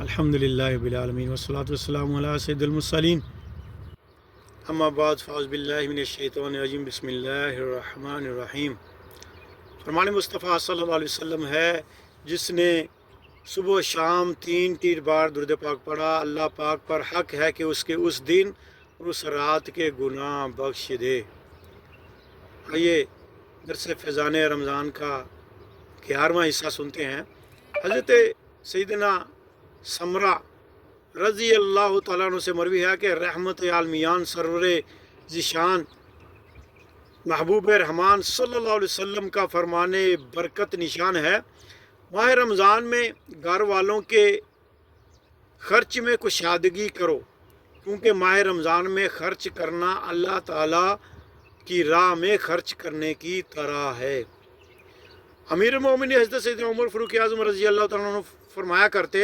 الحمدللہ رب العالمین والصلاۃ والسلام علی سید المرسلین اما بعد فاعوذ باللہ من الشیطان الرجیم بسم اللہ الرحمن الرحیم۔ فرمان مصطفیٰ صلی اللہ علیہ وسلم ہے جس نے صبح و شام 3 بار درود پاک پڑھا، اللہ پاک پر حق ہے کہ اس کے اس دن اور اس رات کے گناہ بخش دے۔ آئیے درس فیضان رمضان کا 11واں حصہ سنتے ہیں۔ حضرت سیدنا سمرہ رضی اللہ تعالیٰ عنہ سے مروی ہے کہ رحمت عالمیان سرور ذیشان محبوب رحمان صلی اللہ علیہ وسلم کا فرمان برکت نشان ہے، ماہ رمضان میں گھر والوں کے خرچ میں کشادگی کرو، کیونکہ ماہ رمضان میں خرچ کرنا اللہ تعالیٰ کی راہ میں خرچ کرنے کی طرح ہے۔ امیر المومنین حضرت سیدنا عمر فاروق اعظم رضی اللہ تعالیٰ عنہ فرمایا کرتے،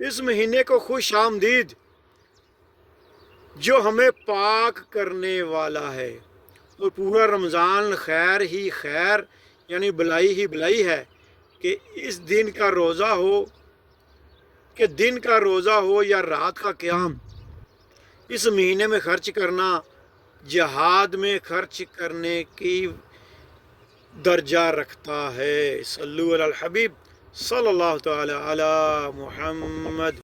اس مہینے کو خوش آمدید جو ہمیں پاک کرنے والا ہے، اور پورا رمضان خیر ہی خیر یعنی بلائی ہی بلائی ہے کہ اس دن کا روزہ ہو یا رات کا قیام، اس مہینے میں خرچ کرنا جہاد میں خرچ کرنے کی درجہ رکھتا ہے۔ صلو علی الحبیب صلی اللہ تعالی علی محمد۔